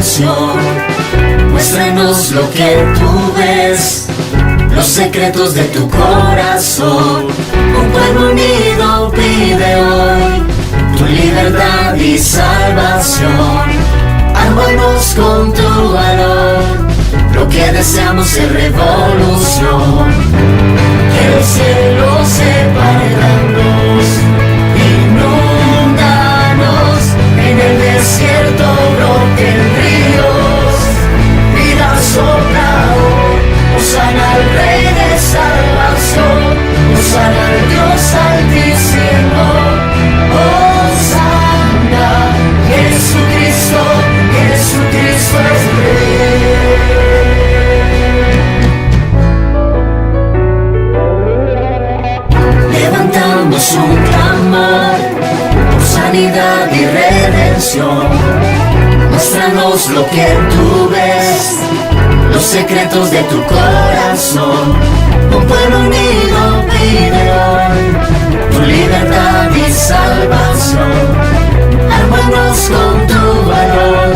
redención. Muéstranos lo que tú ves, los secretos de tu corazón. Un pueblo unido pide hoy tu libertad y salvación. Ármanos con tu valor, lo que deseamos es revolución. Que el cielo se pare en luz, inúndanos, en el desierto broten ríos. Vida sopla hoy, hosana al Rey de salvación, hosana al Dios altísimo, hosana. Jesucristo, Jesucristo es Rey. Levantamos un clamor por sanidad y redención. Muéstranos lo que tú ves, los secretos de tu corazón. Un pueblo unido pide hoy tu libertad y salvación. Ármanos con tu valor,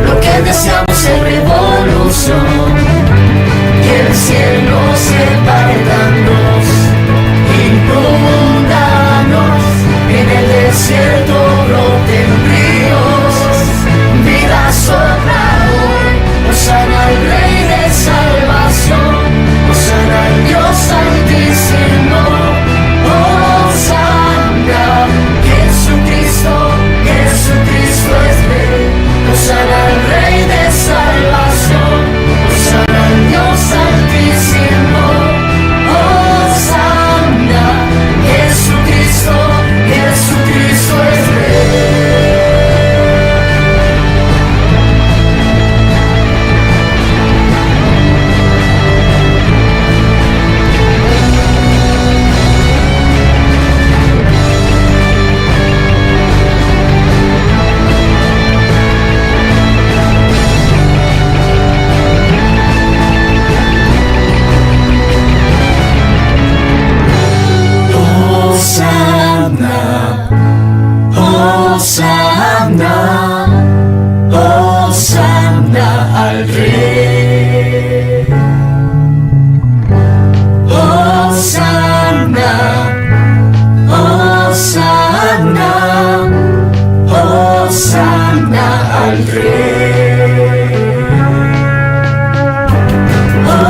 lo que deseamos es revolución. Que el cielo se pare en luz, inúndanos, en el desierto broten ríos. Vida sopla hoy, hosana al Rey de salvación, hosana al Dios altísimo, hosana. Jesucristo, Jesucristo es Rey, hosana al Rey de salvación, hosana al Dios altísimo, hosana. Jesucristo, Jesucristo es Rey. Hosana, Hosana al Rey. Hosana, Hosana, Hosana al Rey.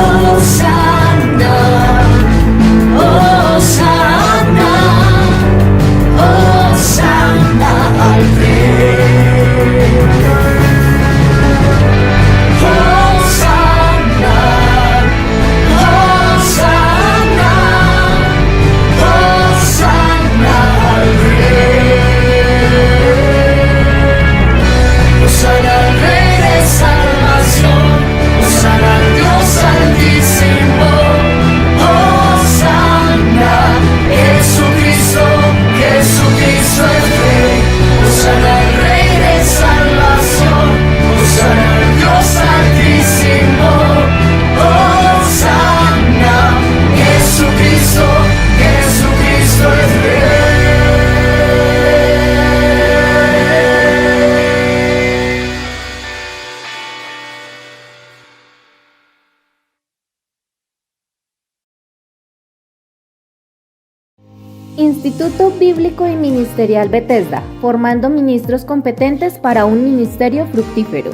Hosana, Hosana, Hosana al Rey. Hosana, Hosana, Hosana al Rey. Hosana al Rey de salvación, hosana al Dios altísimo, hosana. Jesucristo, Jesucristo es Rey, hosana al Rey de salvación, hosana al Dios altísimo, hosana. Jesucristo, Jesucristo es Rey. Instituto Bíblico y Ministerial Bethesda, formando ministros competentes para un ministerio fructífero.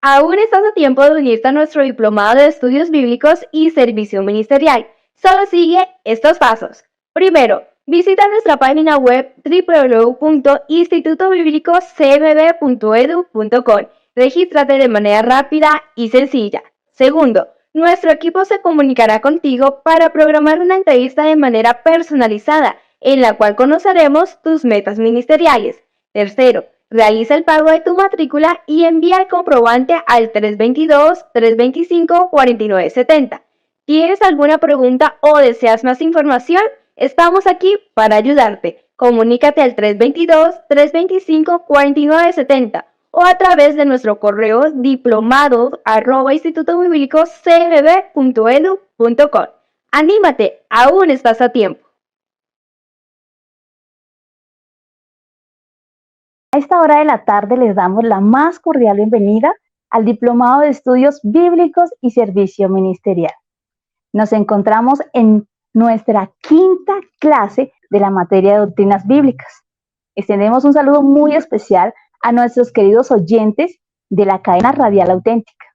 Aún estás a tiempo de unirte a nuestro diplomado de estudios bíblicos y servicio ministerial. Solo sigue estos pasos. Primero, visita nuestra página web www.institutobiblicocmb.edu.com. Regístrate de manera rápida y sencilla. Segundo, nuestro equipo se comunicará contigo para programar una entrevista de manera personalizada, en la cual conoceremos tus metas ministeriales. Tercero, realiza el pago de tu matrícula y envía el comprobante al 322-325-4970. ¿Tienes alguna pregunta o deseas más información? Estamos aquí para ayudarte. Comunícate al 322-325-4970 o a través de nuestro correo diplomados@institutobiblicocmb.edu.com. ¡Anímate! Aún estás a tiempo. A esta hora de la tarde les damos la más cordial bienvenida al Diplomado de Estudios Bíblicos y Servicio Ministerial. Nos encontramos en nuestra quinta clase de la materia de doctrinas bíblicas. Extendemos un saludo muy especial a nuestros queridos oyentes de la cadena radial auténtica,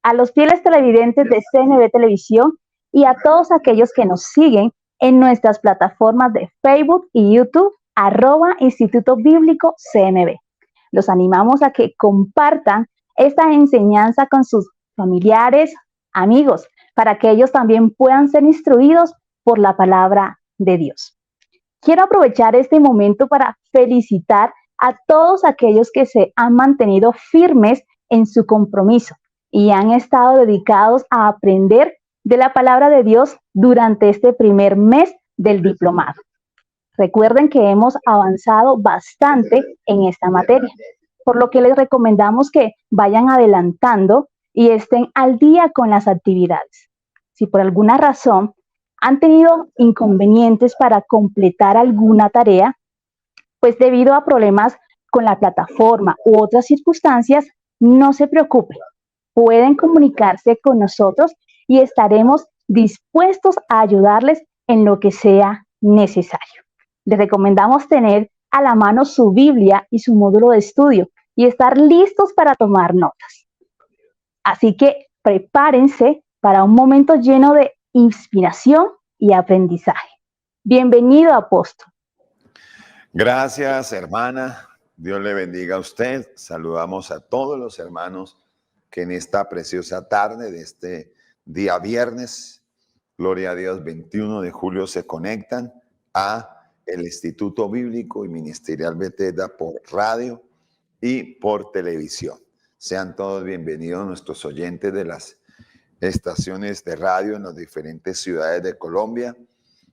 a los fieles televidentes de CNB Televisión y a todos aquellos que nos siguen en nuestras plataformas de Facebook y YouTube, @Instituto Bíblico CNB. Los animamos a que compartan esta enseñanza con sus familiares, amigos, para que ellos también puedan ser instruidos por la palabra de Dios. Quiero aprovechar este momento para felicitar a todos aquellos que se han mantenido firmes en su compromiso y han estado dedicados a aprender de la palabra de Dios durante este primer mes del diplomado. Recuerden que hemos avanzado bastante en esta materia, por lo que les recomendamos que vayan adelantando y estén al día con las actividades. Si por alguna razón han tenido inconvenientes para completar alguna tarea, pues debido a problemas con la plataforma u otras circunstancias, no se preocupen. Pueden comunicarse con nosotros y estaremos dispuestos a ayudarles en lo que sea necesario. Les recomendamos tener a la mano su Biblia y su módulo de estudio y estar listos para tomar notas. Así que prepárense para un momento lleno de inspiración y aprendizaje. Bienvenido, apóstol. Gracias, hermana. Dios le bendiga a usted. Saludamos a todos los hermanos que en esta preciosa tarde de este día viernes, gloria a Dios, 21 de julio, se conectan a el Instituto Bíblico y Ministerial Bethesda por radio y por televisión. Sean todos bienvenidos nuestros oyentes de las estaciones de radio en las diferentes ciudades de Colombia,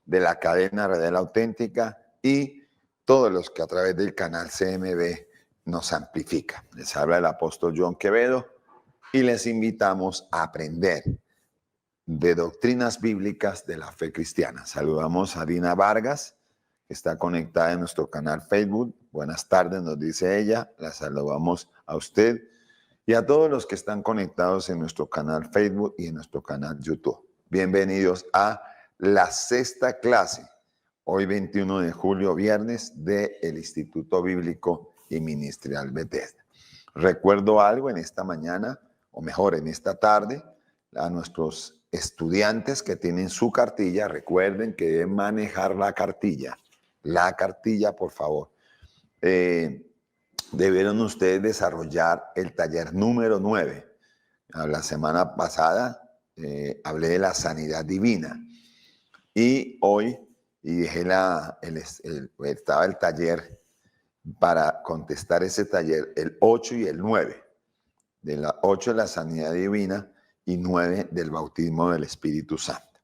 de la cadena radial auténtica y todos los que a través del canal CMB nos amplifican. Les habla el apóstol John Quevedo y les invitamos a aprender de doctrinas bíblicas de la fe cristiana. Saludamos a Dina Vargas, que está conectada en nuestro canal Facebook. Buenas tardes, nos dice ella. La saludamos a usted y a todos los que están conectados en nuestro canal Facebook y en nuestro canal YouTube. Bienvenidos a la sexta clase, hoy 21 de julio, viernes, del Instituto Bíblico y Ministerial Bethesda. Recuerdo algo en esta mañana, o mejor, en esta tarde, a nuestros estudiantes que tienen su cartilla. Recuerden que deben manejar la cartilla. La cartilla, por favor. Debieron ustedes desarrollar el taller número 9. La semana pasada hablé de la sanidad divina. Y hoy dejé estaba el taller para contestar ese taller, el 8 y el 9. De la 8 de la sanidad divina y 9 del bautismo del Espíritu Santo.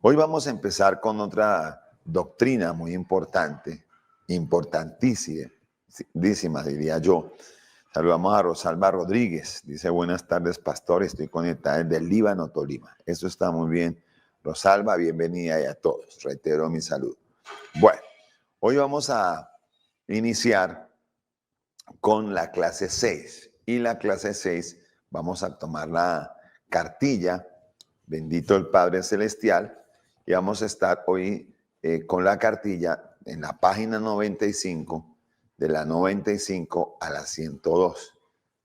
Hoy vamos a empezar con otra doctrina muy importante, importantísima, diría yo. Saludamos a Rosalba Rodríguez. Dice, buenas tardes, pastor. Estoy conectada desde el Líbano, Tolima. Eso está muy bien. Rosalba, bienvenida y a todos. Reitero mi saludo. Bueno, hoy vamos a iniciar con la clase 6. Y la clase 6 vamos a tomar la cartilla, bendito el Padre Celestial, y vamos a estar hoy con la cartilla en la página 95, de la 95 a la 102.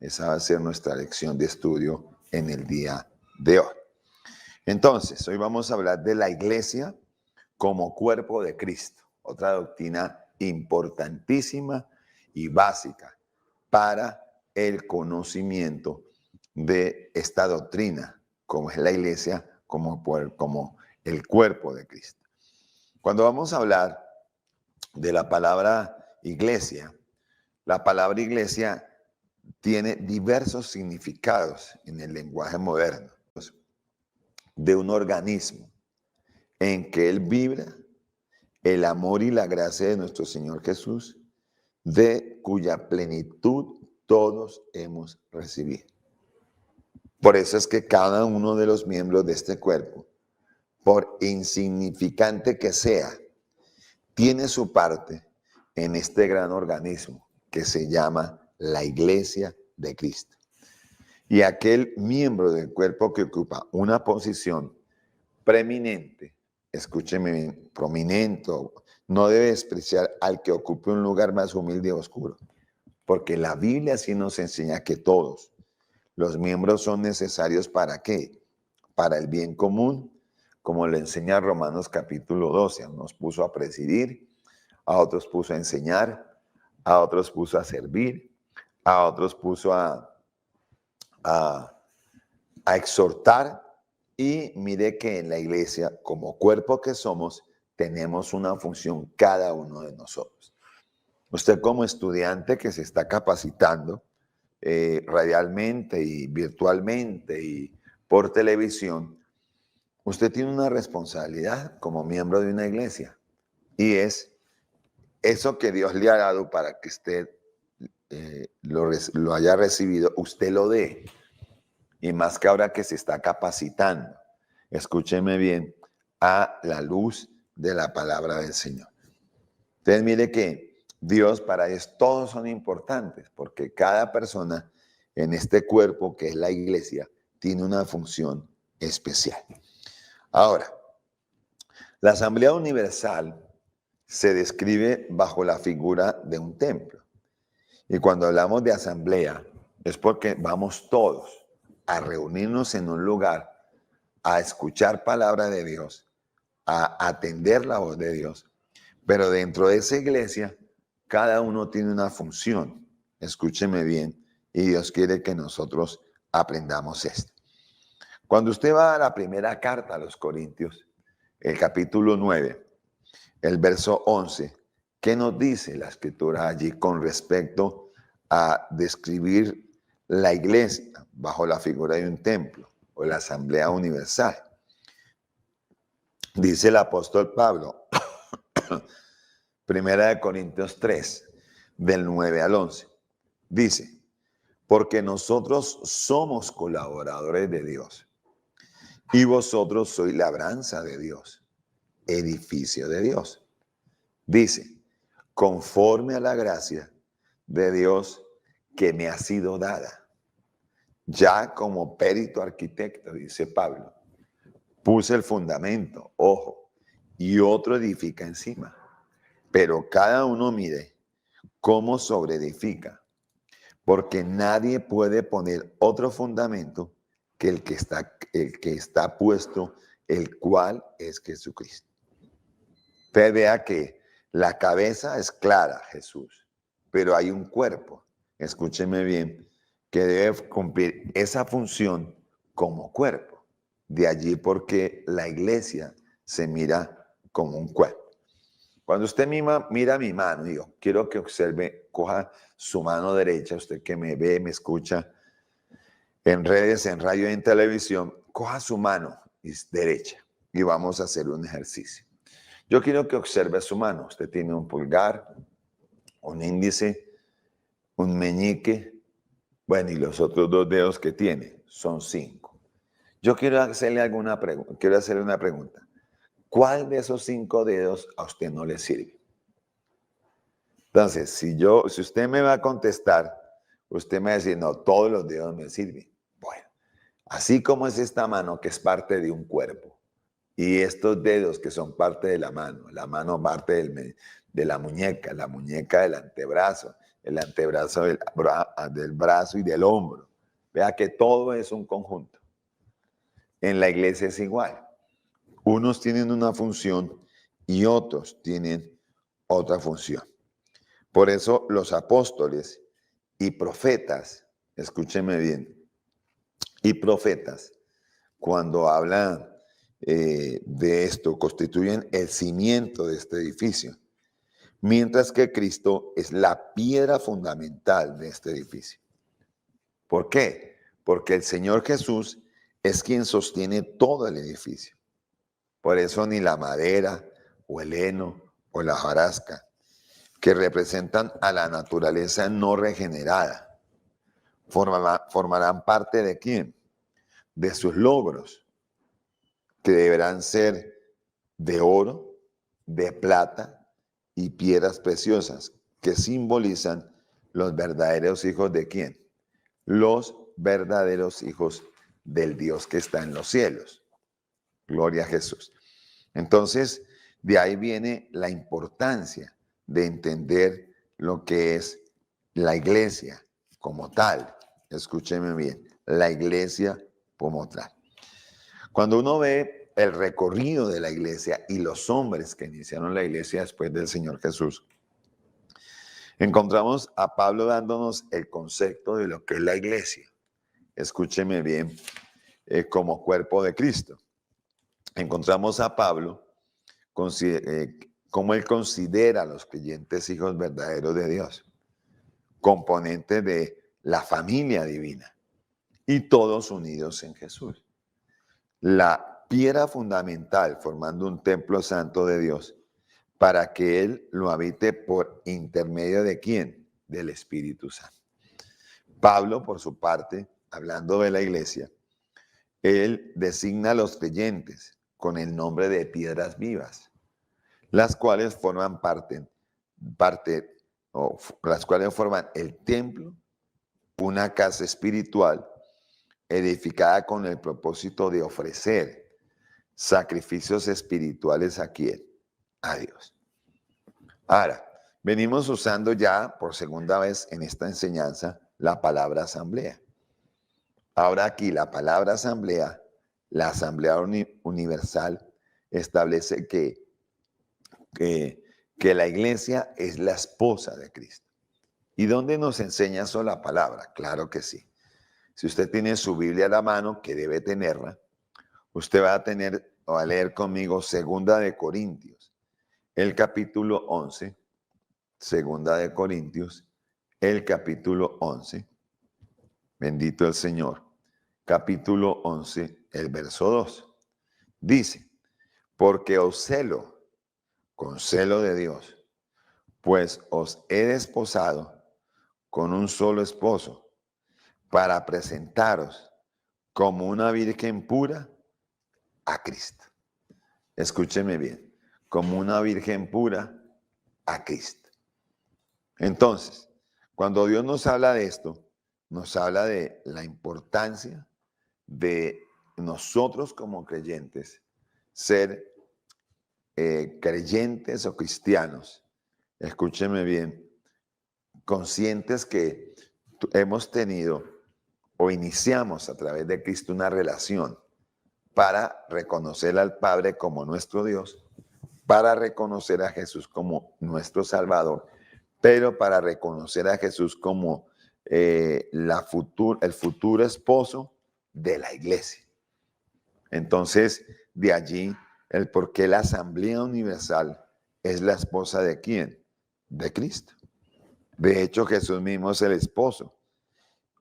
Esa va a ser nuestra lección de estudio en el día de hoy. Entonces, hoy vamos a hablar de la iglesia como cuerpo de Cristo, otra doctrina importantísima y básica para el conocimiento de esta doctrina, como es la iglesia, como el cuerpo de Cristo. Cuando vamos a hablar de la palabra iglesia, la palabra iglesia tiene diversos significados en el lenguaje moderno, de un organismo en que Él vibra el amor y la gracia de nuestro Señor Jesús, de cuya plenitud todos hemos recibido. Por eso es que cada uno de los miembros de este cuerpo, por insignificante que sea, tiene su parte en este gran organismo que se llama la Iglesia de Cristo. Y aquel miembro del cuerpo que ocupa una posición preeminente, escúcheme bien, prominente, no debe despreciar al que ocupe un lugar más humilde y oscuro, porque la Biblia sí nos enseña que todos los miembros son necesarios ¿para qué? Para el bien común, como le enseña Romanos capítulo 12. Nos puso a presidir, a otros puso a enseñar, a otros puso a servir, a otros puso a exhortar. Y mire que en la iglesia, como cuerpo que somos, tenemos una función cada uno de nosotros. Usted como estudiante que se está capacitando radialmente y virtualmente y por televisión, usted tiene una responsabilidad como miembro de una iglesia, y es eso que Dios le ha dado para que usted lo haya recibido, usted lo dé. Y más que ahora que se está capacitando, escúcheme bien, a la luz de la palabra del Señor. Entonces mire que Dios para eso todos son importantes, porque cada persona en este cuerpo que es la iglesia tiene una función especial. Ahora, la Asamblea Universal se describe bajo la figura de un templo. Y cuando hablamos de asamblea es porque vamos todos a reunirnos en un lugar, a escuchar palabra de Dios, a atender la voz de Dios. Pero dentro de esa iglesia, cada uno tiene una función. Escúcheme bien, y Dios quiere que nosotros aprendamos esto. Cuando usted va a la primera carta a los Corintios, el capítulo 9, el verso 11, ¿qué nos dice la escritura allí con respecto a describir la iglesia bajo la figura de un templo o la asamblea universal? Dice el apóstol Pablo, primera de Corintios 3, del 9 al 11, dice, porque nosotros somos colaboradores de Dios y vosotros sois labranza de Dios, edificio de Dios. Dice, conforme a la gracia de Dios que me ha sido dada. Ya como perito arquitecto, dice Pablo, puse el fundamento, ojo, y otro edifica encima. Pero cada uno mire cómo sobreedifica, porque nadie puede poner otro fundamento que el que está puesto, el cual es Jesucristo. Usted vea que la cabeza es clara, Jesús, pero hay un cuerpo, escúcheme bien, que debe cumplir esa función como cuerpo. De allí porque la iglesia se mira como un cuerpo. Cuando usted mira mi mano, yo quiero que observe, coja su mano derecha, usted que me ve, me escucha en redes, en radio y en televisión, coja su mano derecha y vamos a hacer un ejercicio. Yo quiero que observe su mano. Usted tiene un pulgar, un índice, un meñique, bueno, y los otros 2 dedos que tiene son 5. Yo quiero hacerle una pregunta. ¿Cuál de esos 5 dedos a usted no le sirve? Entonces, si usted me va a contestar, usted me va a decir, no, todos los dedos me sirven. Bueno, así como es esta mano que es parte de un cuerpo, y estos dedos que son parte de la mano parte de la muñeca del antebrazo, el antebrazo del brazo y del hombro. Vea que todo es un conjunto. En la iglesia es igual. Unos tienen una función y otros tienen otra función. Por eso los apóstoles y profetas, escúcheme bien, y profetas, cuando hablan de esto, constituyen el cimiento de este edificio, mientras que Cristo es la piedra fundamental de este edificio. ¿Por qué? Porque el Señor Jesús es quien sostiene todo el edificio. Por eso ni la madera o el heno o la hojarasca, que representan a la naturaleza no regenerada, formarán parte de ¿quién? De sus logros, que deberán ser de oro, de plata y piedras preciosas, que simbolizan los verdaderos hijos de quién? Los verdaderos hijos del Dios que está en los cielos. Gloria a Jesús. Entonces, de ahí viene la importancia de entender lo que es la iglesia como tal. Escúcheme bien, la iglesia como tal. Cuando uno ve el recorrido de la iglesia y los hombres que iniciaron la iglesia después del Señor Jesús, encontramos a Pablo dándonos el concepto de lo que es la iglesia. Escúcheme bien, como cuerpo de Cristo. Encontramos a Pablo como él considera a los creyentes hijos verdaderos de Dios, componentes de la familia divina y todos unidos en Jesús. La piedra fundamental formando un templo santo de Dios para que Él lo habite por intermedio de ¿quién? Del Espíritu Santo. Pablo, por su parte, hablando de la iglesia, él designa a los creyentes con el nombre de piedras vivas, las cuales forman las cuales forman el templo, una casa espiritual edificada con el propósito de ofrecer sacrificios espirituales a ¿quién? A Dios. Ahora, venimos usando ya por segunda vez en esta enseñanza la palabra asamblea. Ahora aquí la palabra asamblea, la asamblea universal, establece que la iglesia es la esposa de Cristo. ¿Y dónde nos enseña eso la palabra? Claro que sí. Si usted tiene su Biblia a la mano, que debe tenerla, usted va a leer conmigo 2 Corintios, el capítulo 11, 2 Corintios, el capítulo 11, bendito el Señor, capítulo 11, el verso 2. Dice, porque os celo, con celo de Dios, pues os he desposado con un solo esposo, para presentaros como una virgen pura a Cristo. Escúcheme bien, como una virgen pura a Cristo. Entonces, cuando Dios nos habla de esto, nos habla de la importancia de nosotros como creyentes ser creyentes o cristianos. Escúcheme bien, conscientes que hemos tenido o iniciamos a través de Cristo una relación para reconocer al Padre como nuestro Dios, para reconocer a Jesús como nuestro Salvador, pero para reconocer a Jesús como el futuro esposo de la iglesia. Entonces, de allí el por qué la Asamblea Universal es la esposa de ¿quién? De Cristo. De hecho, Jesús mismo es el esposo.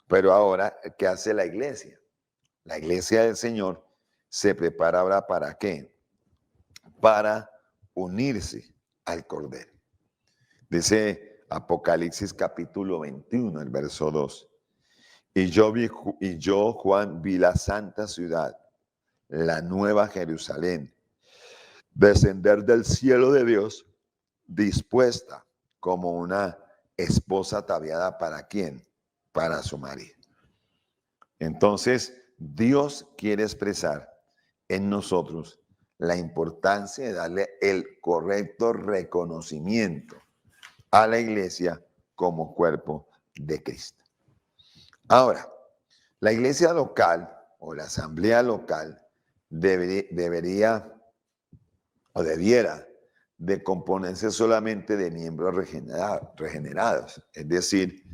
Pero ahora, ¿qué hace la iglesia? La iglesia del Señor se prepara ahora ¿para qué? Para unirse al Cordero. Dice Apocalipsis capítulo 21, el verso 2. Y yo, Juan, vi la santa ciudad, la nueva Jerusalén, descender del cielo de Dios, dispuesta como una esposa ataviada ¿para quién? Para su marido. Entonces, Dios quiere expresar en nosotros la importancia de darle el correcto reconocimiento a la iglesia como cuerpo de Cristo. Ahora, la iglesia local o la asamblea local debiera de componerse solamente de miembros regenerados, es decir,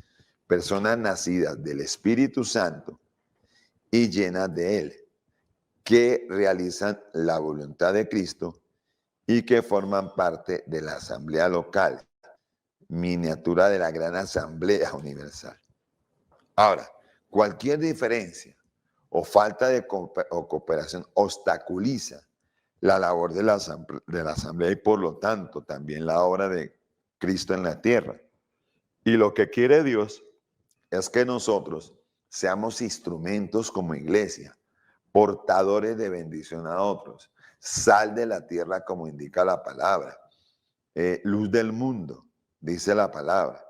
personas nacidas del Espíritu Santo y llenas de Él, que realizan la voluntad de Cristo y que forman parte de la asamblea local, miniatura de la gran asamblea universal. Ahora, cualquier diferencia o falta de cooperación obstaculiza la labor de la asamblea y por lo tanto también la obra de Cristo en la tierra. Y lo que quiere Dios es que nosotros seamos instrumentos como iglesia, portadores de bendición a otros, sal de la tierra como indica la palabra, luz del mundo, dice la palabra.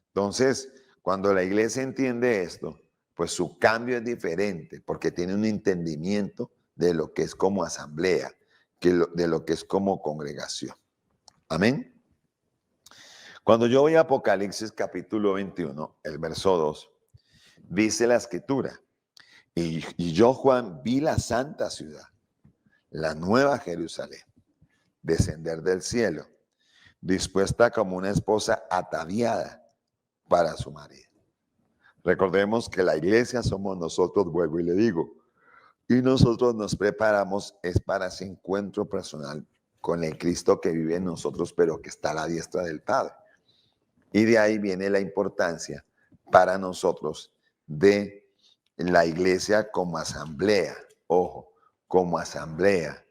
Entonces, Cuando la iglesia entiende esto, pues su cambio es diferente, porque tiene un entendimiento de lo que es como asamblea, de lo que es como congregación. Amén. Cuando yo voy a Apocalipsis capítulo 21, el verso 2, dice la escritura, y yo, Juan, vi la santa ciudad, la nueva Jerusalén, descender del cielo, dispuesta como una esposa ataviada para su marido. Recordemos que la iglesia somos nosotros, vuelvo y le digo, y nosotros nos preparamos es para ese encuentro personal con el Cristo que vive en nosotros, pero que está a la diestra del Padre. Y de ahí viene la importancia para nosotros de la iglesia como asamblea, ojo, como asamblea,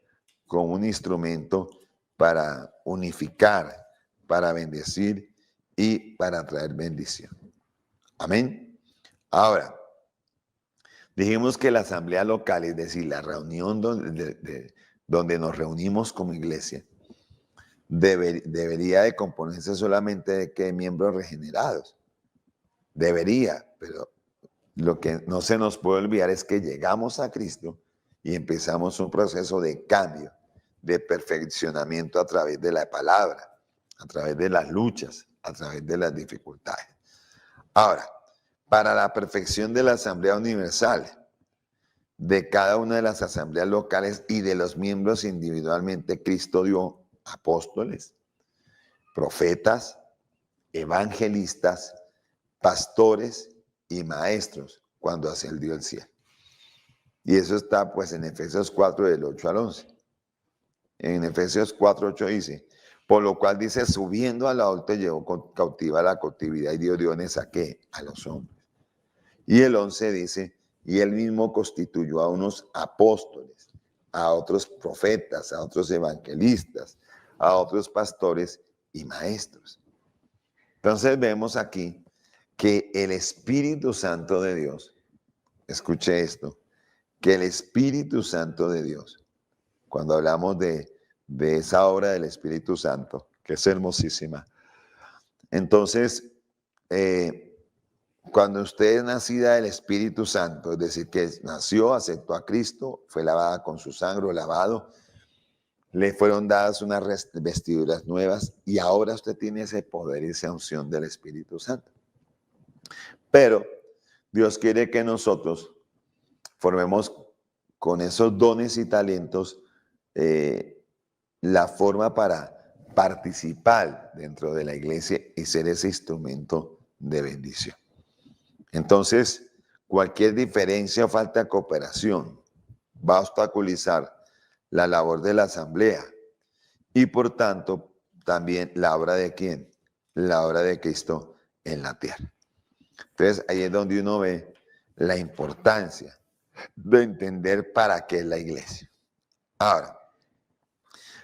como un instrumento para unificar, para bendecir y para traer bendición. Amén. Ahora, dijimos que la asamblea local, es decir, la reunión donde nos reunimos como iglesia, debería de componerse solamente de miembros regenerados. Debería, pero lo que no se nos puede olvidar es que llegamos a Cristo y empezamos un proceso de cambio, de perfeccionamiento a través de la palabra, a través de las luchas, a través de las dificultades. Ahora, para la perfección de la Asamblea Universal, de cada una de las asambleas locales y de los miembros individualmente, Cristo dio apóstoles, profetas, evangelistas, pastores y maestros cuando ascendió al cielo. Y eso está pues en Efesios 4 del 8 al 11. En Efesios 4, 8 dice, por lo cual dice, subiendo a la alta llevó cautiva la cautividad y dio dones a ¿qué? A los hombres. Y el 11 dice, y él mismo constituyó a unos apóstoles, a otros profetas, a otros evangelistas, a otros pastores y maestros. Entonces vemos aquí que el Espíritu Santo de Dios, escuche esto, que el Espíritu Santo de Dios, cuando hablamos de esa obra del Espíritu Santo, que es hermosísima, entonces, cuando usted es nacida del Espíritu Santo, es decir, que nació, aceptó a Cristo, fue lavada con su sangre, lavado, le fueron dadas unas vestiduras nuevas y ahora usted tiene ese poder y esa unción del Espíritu Santo. Pero Dios quiere que nosotros formemos con esos dones y talentos la forma para participar dentro de la iglesia y ser ese instrumento de bendición. Entonces, cualquier diferencia o falta de cooperación va a obstaculizar la labor de la asamblea y por tanto también la obra de ¿quién? La obra de Cristo en la tierra. Entonces, ahí es donde uno ve la importancia de entender para qué es la iglesia. Ahora,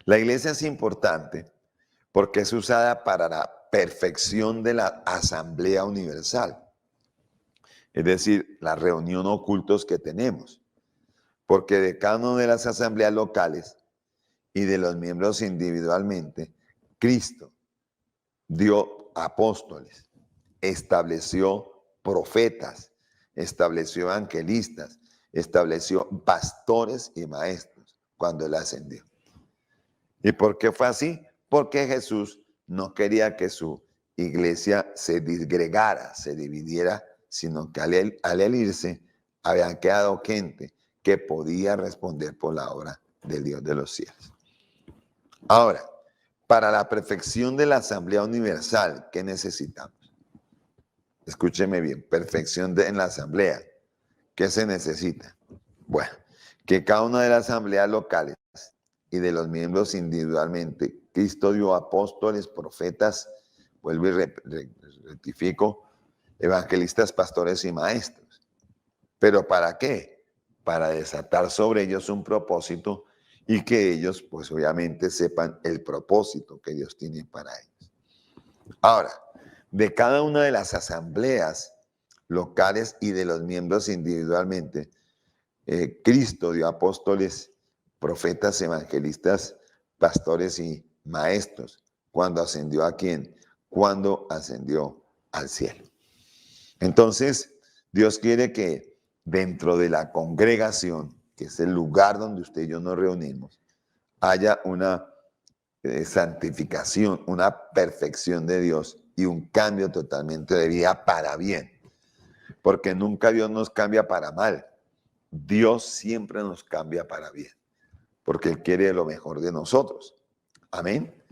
la iglesia es importante porque es usada para la perfección de la asamblea universal. Es decir, la reunión o cultos que tenemos. Porque de cada una de las asambleas locales y de los miembros individualmente, Cristo dio apóstoles, estableció profetas, estableció evangelistas, estableció pastores y maestros cuando Él ascendió. ¿Y por qué fue así? Porque Jesús no quería que su iglesia se disgregara, se dividiera, sino que al él irse, habían quedado gente que podía responder por la obra del Dios de los cielos. Ahora, para la perfección de la Asamblea Universal, ¿qué necesitamos? Escúcheme bien, perfección en la Asamblea. ¿Qué se necesita? Bueno, que cada una de las asambleas locales y de los miembros individualmente, Cristo dio apóstoles, profetas, vuelvo y rectifico, evangelistas, pastores y maestros. ¿Pero para qué? Para desatar sobre ellos un propósito y que ellos, pues obviamente, sepan el propósito que Dios tiene para ellos. Ahora, de cada una de las asambleas locales y de los miembros individualmente, Cristo dio apóstoles, profetas, evangelistas, pastores y maestros. ¿Cuándo ascendió a quién? Cuando ascendió al cielo. Entonces, Dios quiere que dentro de la congregación, que es el lugar donde usted y yo nos reunimos, haya una santificación, una perfección de Dios y un cambio totalmente de vida para bien. Porque nunca Dios nos cambia para mal. Dios siempre nos cambia para bien. Porque Él quiere lo mejor de nosotros. Amén.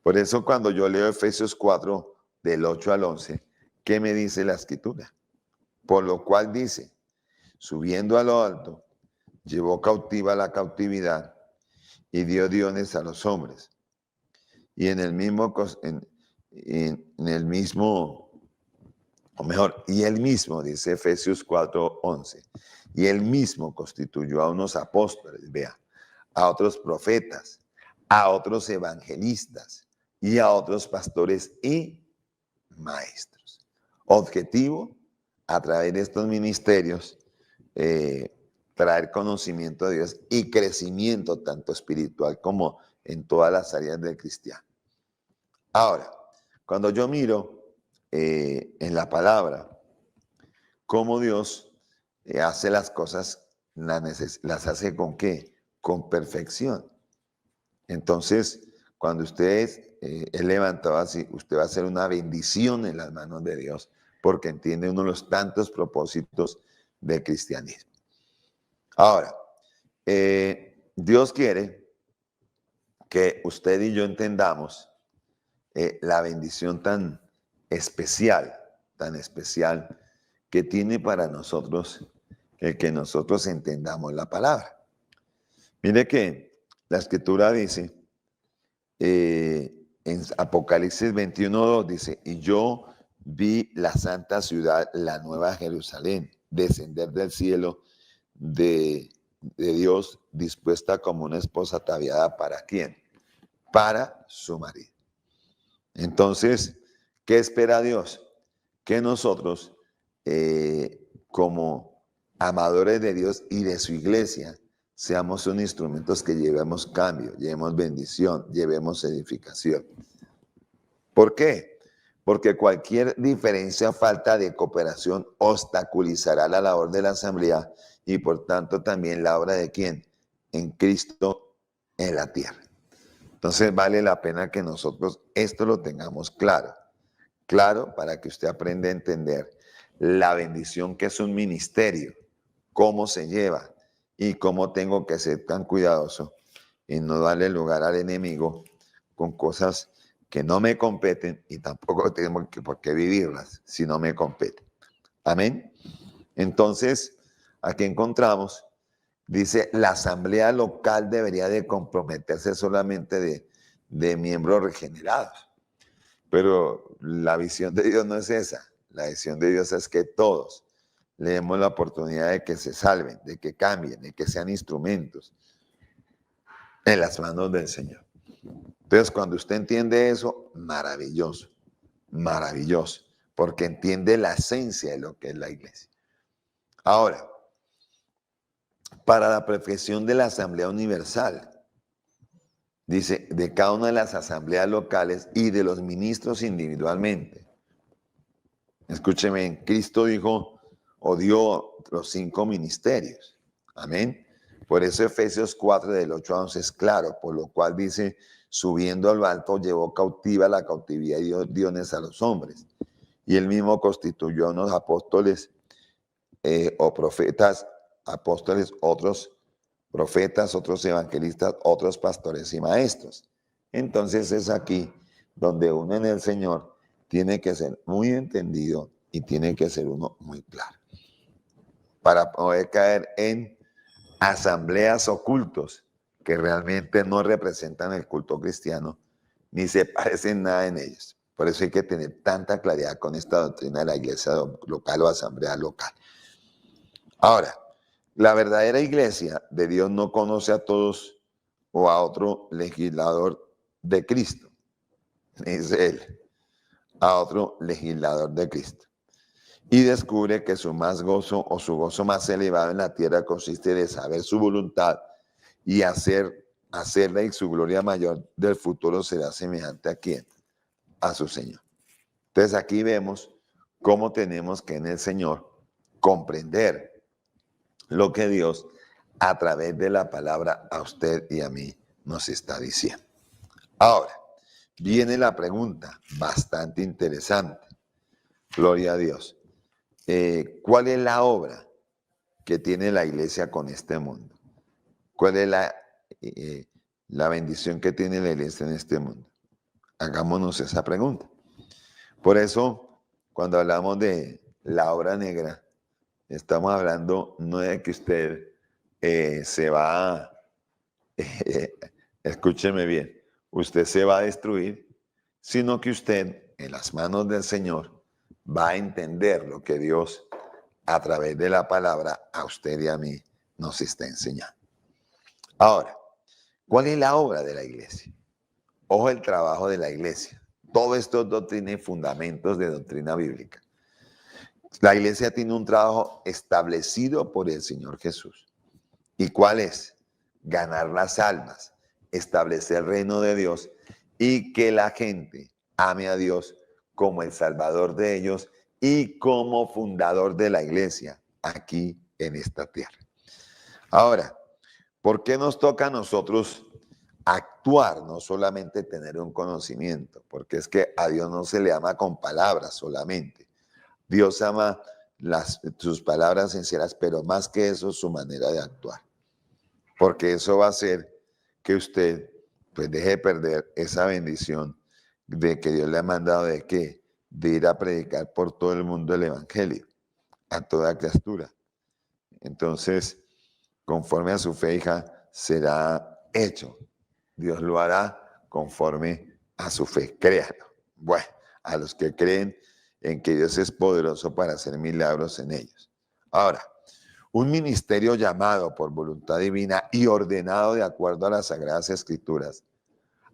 Por eso cuando yo leo Efesios 4, del 8 al 11, ¿qué me dice la Escritura? Por lo cual dice, subiendo a lo alto, llevó cautiva la cautividad y dio dones a los hombres. Y en el mismo, y él mismo, dice Efesios 4, 11, y él mismo constituyó a unos apóstoles, vea, a otros profetas, a otros evangelistas y a otros pastores y maestros. Objetivo, a través de estos ministerios, traer conocimiento de Dios y crecimiento tanto espiritual como en todas las áreas del cristiano. Ahora, cuando yo miro en la palabra cómo Dios hace las cosas, las hace ¿con qué? Con perfección. Entonces, cuando usted es levantado así, usted va a ser una bendición en las manos de Dios, porque entiende uno de los tantos propósitos del cristianismo. Ahora, Dios quiere que usted y yo entendamos la bendición tan especial que tiene para nosotros el que nosotros entendamos la palabra. Mire que la Escritura dice, en Apocalipsis 21:2 dice, y yo vi la santa ciudad, la nueva Jerusalén, descender del cielo de Dios, dispuesta como una esposa ataviada ¿para quién? Para su marido. Entonces, ¿qué espera Dios? Que nosotros, como amadores de Dios y de su iglesia, seamos unos instrumentos que llevemos cambio, llevemos bendición, llevemos edificación. ¿Por qué? Porque cualquier diferencia o falta de cooperación obstaculizará la labor de la asamblea y por tanto también la obra de ¿quién? En Cristo en la tierra. Entonces vale la pena que nosotros esto lo tengamos claro. Claro, para que usted aprenda a entender la bendición que es un ministerio, cómo se lleva y cómo tengo que ser tan cuidadoso y no darle lugar al enemigo con cosas que no me competen y tampoco tenemos por qué vivirlas si no me competen. Amén. Entonces, aquí encontramos, dice, la asamblea local debería de comprometerse solamente de miembros regenerados. Pero la visión de Dios no es esa. La visión de Dios es que todos le demos la oportunidad de que se salven, de que cambien, de que sean instrumentos en las manos del Señor. Entonces, cuando usted entiende eso, maravilloso, maravilloso, porque entiende la esencia de lo que es la iglesia. Ahora, para la perfección de la Asamblea Universal, dice, de cada una de las asambleas locales y de los ministros individualmente. Escúcheme, Cristo dijo o dio los 5 ministerios. Amén. Por eso Efesios 4 del 8 a 11 es claro, por lo cual dice, subiendo al alto llevó cautiva la cautividad y dio dones a los hombres. Y él mismo constituyó a unos apóstoles o profetas, apóstoles, otros profetas, otros evangelistas, otros pastores y maestros. Entonces es aquí donde uno en el Señor tiene que ser muy entendido y tiene que ser uno muy claro. Para poder caer en asambleas o cultos que realmente no representan el culto cristiano ni se parecen nada en ellos. Por eso hay que tener tanta claridad con esta doctrina de la iglesia local o asamblea local. Ahora, la verdadera iglesia de Dios no conoce a todos o a otro legislador de Cristo, dice él, a otro legislador de Cristo. Y descubre que su más gozo o su gozo más elevado en la tierra consiste de saber su voluntad y hacerla y su gloria mayor del futuro será semejante a quién, a su Señor. Entonces aquí vemos cómo tenemos que en el Señor comprender lo que Dios a través de la palabra a usted y a mí nos está diciendo. Ahora, viene la pregunta bastante interesante. Gloria a Dios. ¿Cuál es la obra que tiene la iglesia con este mundo? ¿Cuál es la bendición que tiene la iglesia en este mundo? Hagámonos esa pregunta. Por eso, cuando hablamos de la obra negra, estamos hablando no de que usted se va, escúcheme bien, usted se va a destruir, sino que usted, en las manos del Señor, va a entender lo que Dios, a través de la palabra, a usted y a mí, nos está enseñando. Ahora, ¿cuál es la obra de la iglesia? Ojo, el trabajo de la iglesia. Todo esto es doctrina y fundamentos de doctrina bíblica. La iglesia tiene un trabajo establecido por el Señor Jesús. ¿Y cuál es? Ganar las almas, establecer el reino de Dios y que la gente ame a Dios como el Salvador de ellos y como fundador de la iglesia aquí en esta tierra. Ahora, ¿por qué nos toca a nosotros actuar, no solamente tener un conocimiento? Porque es que a Dios no se le ama con palabras solamente. Dios ama sus palabras sinceras, pero más que eso, su manera de actuar. Porque eso va a hacer que usted pues deje de perder esa bendición de que Dios le ha mandado de ir a predicar por todo el mundo el evangelio, a toda criatura. Entonces, conforme a su fe, hija, será hecho. Dios lo hará conforme a su fe. Créanlo. Bueno, a los que creen en que Dios es poderoso para hacer milagros en ellos. Ahora, un ministerio llamado por voluntad divina y ordenado de acuerdo a las Sagradas Escrituras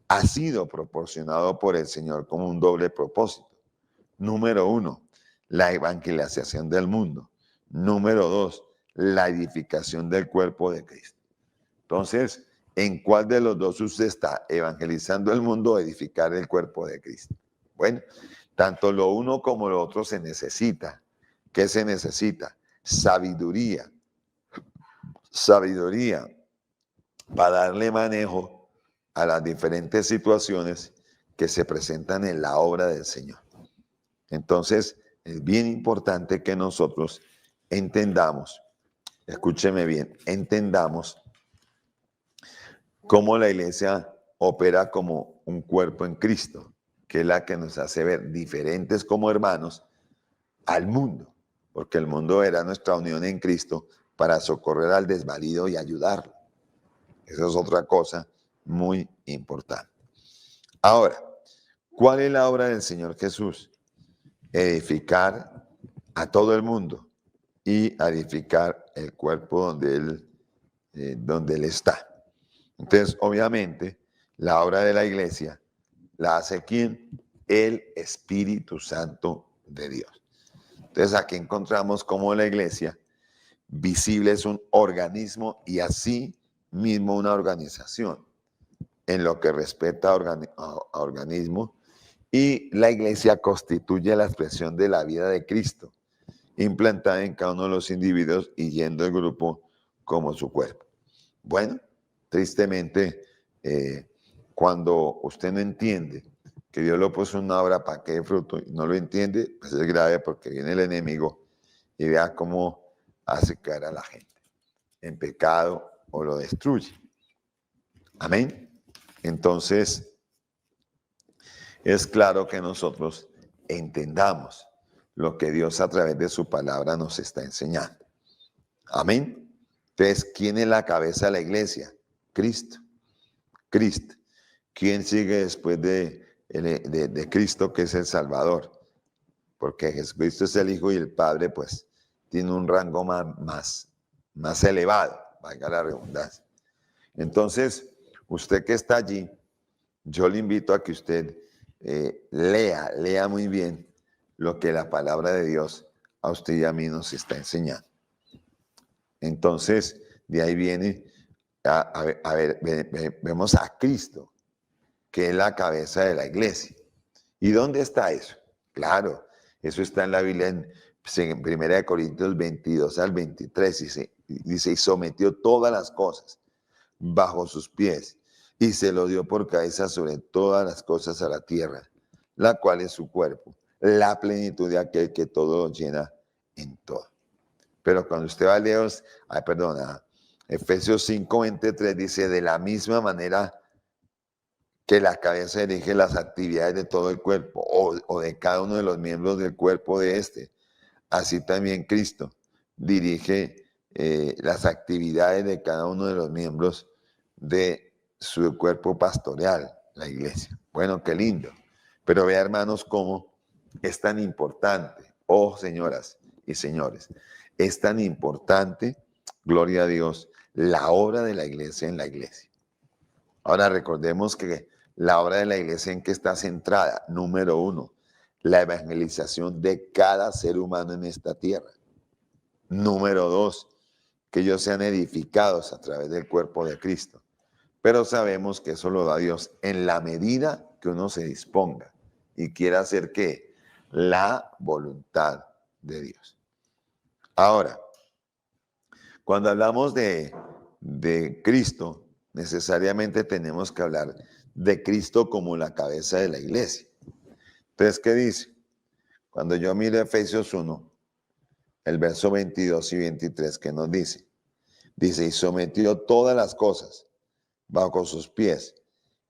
ha sido proporcionado por el Señor como un doble propósito. Número 1, la evangelización del mundo. Número 2, la edificación del cuerpo de Cristo. Entonces, ¿en cuál de los dos usted está? ¿Evangelizando el mundo o edificar el cuerpo de Cristo? Bueno, tanto lo uno como lo otro se necesita. ¿Qué se necesita? Sabiduría. Sabiduría para darle manejo a las diferentes situaciones que se presentan en la obra del Señor. Entonces, es bien importante que nosotros entendamos, escúcheme bien, entendamos cómo la iglesia opera como un cuerpo en Cristo, que es la que nos hace ver diferentes como hermanos al mundo, porque el mundo era nuestra unión en Cristo para socorrer al desvalido y ayudarlo. Esa es otra cosa muy importante. Ahora, ¿cuál es la obra del Señor Jesús? Edificar a todo el mundo y edificar el cuerpo donde Él está. Entonces, obviamente, la obra de la iglesia la hace ¿quién? El Espíritu Santo de Dios. Entonces, aquí encontramos cómo la iglesia visible es un organismo y así mismo una organización en lo que respecta a organismo, y la iglesia constituye la expresión de la vida de Cristo, implantada en cada uno de los individuos y yendo el grupo como su cuerpo. Bueno, tristemente, cuando usted no entiende que Dios lo puso en una obra para que dé fruto y no lo entiende, pues es grave porque viene el enemigo y vea cómo hace caer a la gente en pecado o lo destruye. Amén. Entonces, es claro que nosotros entendamos lo que Dios a través de su palabra nos está enseñando. Amén. Entonces, ¿quién es la cabeza de la iglesia? Cristo. Cristo. ¿Quién sigue después de Cristo, que es el Salvador? Porque Jesucristo es el Hijo y el Padre, pues, tiene un rango más elevado, valga la redundancia. Entonces, usted que está allí, yo le invito a que usted lea muy bien lo que la palabra de Dios a usted y a mí nos está enseñando. Entonces, de ahí viene, vemos a Cristo, que es la cabeza de la iglesia. ¿Y dónde está eso? Claro, Eso está en la Biblia en 1 Corintios 22 al 23. Dice, y sometió todas las cosas bajo sus pies, y se lo dio por cabeza sobre todas las cosas a la tierra, la cual es su cuerpo, la plenitud de aquel que todo lo llena en todo. Pero cuando usted va a Efesios 5:23 dice, de la misma manera que la cabeza dirige las actividades de todo el cuerpo o de cada uno de los miembros del cuerpo de este, así también Cristo dirige las actividades de cada uno de los miembros de su cuerpo pastoral, la iglesia. Bueno, qué lindo. Pero vea, hermanos, cómo es tan importante, señoras y señores, es tan importante, gloria a Dios, la obra de la iglesia en la iglesia. Ahora recordemos que la obra de la iglesia en que está centrada, número 1, la evangelización de cada ser humano en esta tierra. Número 2, que ellos sean edificados a través del cuerpo de Cristo. Pero sabemos que eso lo da Dios en la medida que uno se disponga y quiera hacer ¿qué? La voluntad de Dios. Ahora, cuando hablamos de Cristo, necesariamente tenemos que hablar de Cristo como la cabeza de la iglesia. Entonces, ¿qué dice? Cuando yo miro Efesios 1, el verso 22 y 23, ¿qué nos dice? Dice, y sometió todas las cosas bajo sus pies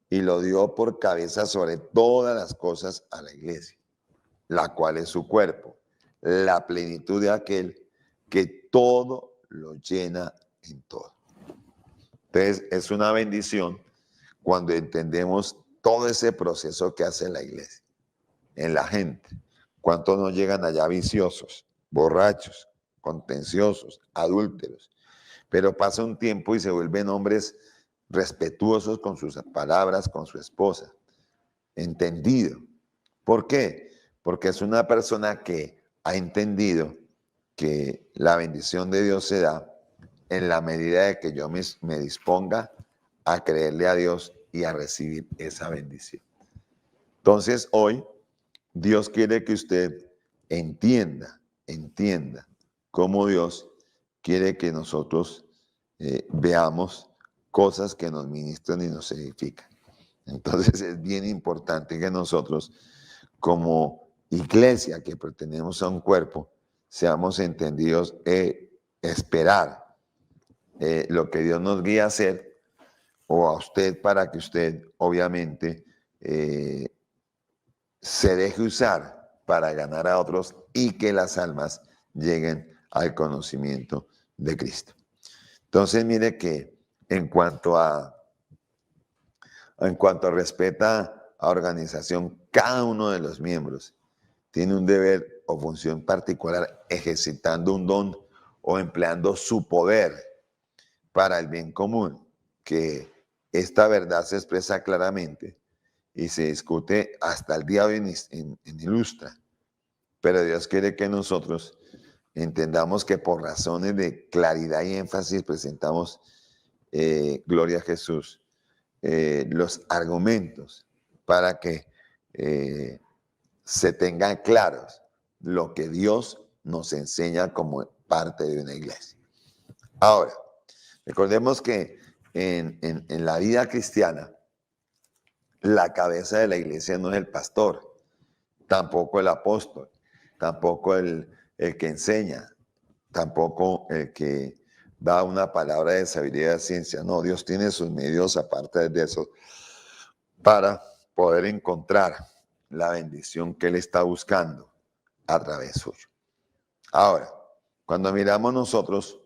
y lo dio por cabeza sobre todas las cosas a la iglesia, la cual es su cuerpo, la plenitud de aquel que todo lo llena en todo. Entonces, es una bendición cuando entendemos todo ese proceso que hace la iglesia, en la gente. ¿Cuántos no llegan allá viciosos, borrachos, contenciosos, adúlteros? Pero pasa un tiempo y se vuelven hombres respetuosos con sus palabras, con su esposa. Entendido. ¿Por qué? Porque es una persona que ha entendido que la bendición de Dios se da en la medida de que yo me disponga a creerle a Dios y a recibir esa bendición. Entonces, hoy, Dios quiere que usted entienda cómo Dios quiere que nosotros veamos cosas que nos ministran y nos edifican. Entonces, es bien importante que nosotros, como iglesia que pertenecemos a un cuerpo, seamos entendidos esperar lo que Dios nos guía a hacer, o a usted, para que usted obviamente se deje usar para ganar a otros y que las almas lleguen al conocimiento de Cristo. Entonces, mire que en cuanto respeta a organización, cada uno de los miembros tiene un deber o función particular, ejercitando un don o empleando su poder para el bien común, que esta verdad se expresa claramente y se discute hasta el día de hoy en Ilustra. Pero Dios quiere que nosotros entendamos que por razones de claridad y énfasis presentamos, gloria a Jesús, los argumentos para que se tengan claros lo que Dios nos enseña como parte de una iglesia. Ahora, recordemos que en la vida cristiana, la cabeza de la iglesia no es el pastor, tampoco el apóstol, tampoco el que enseña, tampoco el que da una palabra de sabiduría de ciencia. No, Dios tiene sus medios aparte de eso para poder encontrar la bendición que Él está buscando a través suyo. Ahora, cuando miramos nosotros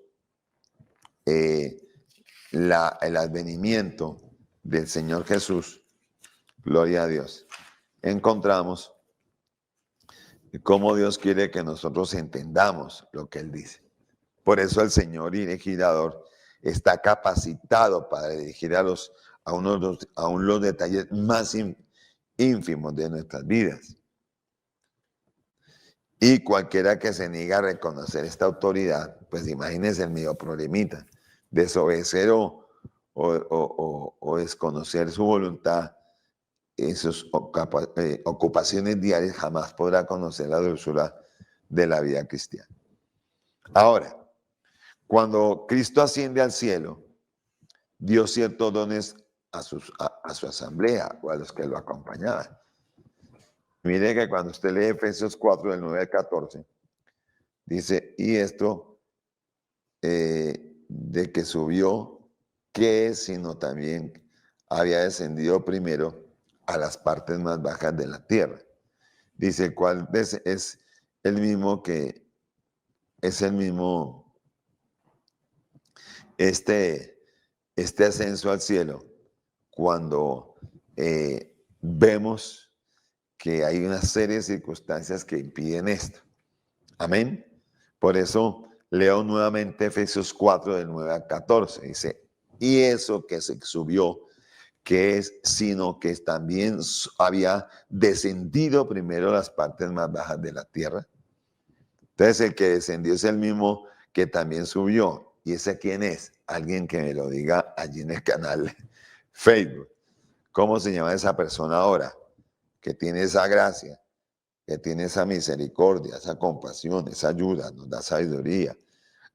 el advenimiento del Señor Jesús, gloria a Dios, encontramos cómo Dios quiere que nosotros entendamos lo que Él dice. Por eso el Señor y legislador está capacitado para dirigir aún los detalles más ínfimos de nuestras vidas. Y cualquiera que se niega a reconocer esta autoridad, pues imagínense el medio problemita, desobedecer o desconocer su voluntad, sus ocupaciones diarias, jamás podrá conocer la dulzura de la vida cristiana. Ahora, cuando Cristo asciende al cielo, dio ciertos dones a su asamblea o a los que lo acompañaban. Mire que cuando usted lee Efesios 4, del 9 al 14, dice, y esto de que subió, ¿qué es sino también había descendido primero a las partes más bajas de la tierra? Dice, ¿cuál es el mismo que es el mismo este ascenso al cielo? Cuando vemos que hay una serie de circunstancias que impiden esto. Amén. Por eso leo nuevamente Efesios 4, del 9 al 14. Dice, y eso que se subió, que es, sino que también había descendido primero a las partes más bajas de la tierra. Entonces el que descendió es el mismo que también subió. ¿Y ese quién es? Alguien que me lo diga allí en el canal Facebook. ¿Cómo se llama esa persona ahora? Que tiene esa gracia, que tiene esa misericordia, esa compasión, esa ayuda, nos da sabiduría.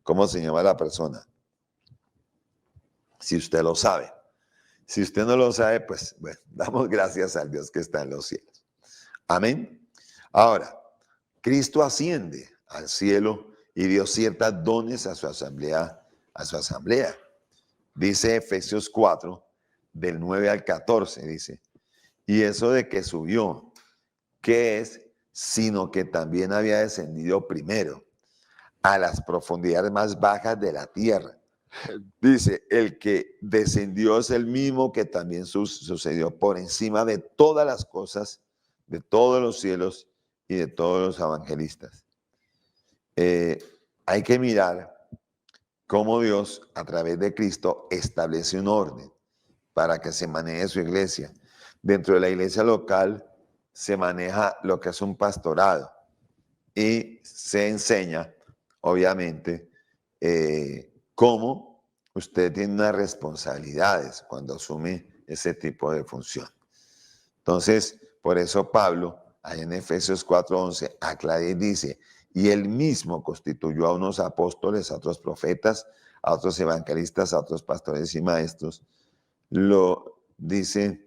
¿Cómo se llama la persona? Si usted lo sabe. Si usted no lo sabe, pues bueno, damos gracias al Dios que está en los cielos. Amén. Ahora, Cristo asciende al cielo y dio ciertos dones a su asamblea. Dice Efesios 4, del 9 al 14, dice, y eso de que subió, ¿qué es? Sino que también había descendido primero a las profundidades más bajas de la tierra. Dice, el que descendió es el mismo que también sucedió por encima de todas las cosas, de todos los cielos y de todos los evangelistas. Hay que mirar cómo Dios, a través de Cristo, establece un orden para que se maneje su iglesia. Dentro de la iglesia local se maneja lo que es un pastorado y se enseña, obviamente, cómo usted tiene unas responsabilidades cuando asume ese tipo de función. Entonces, por eso Pablo, ahí en Efesios 4:11, aclara y dice, y él mismo constituyó a unos apóstoles, a otros profetas, a otros evangelistas, a otros pastores y maestros. Lo dice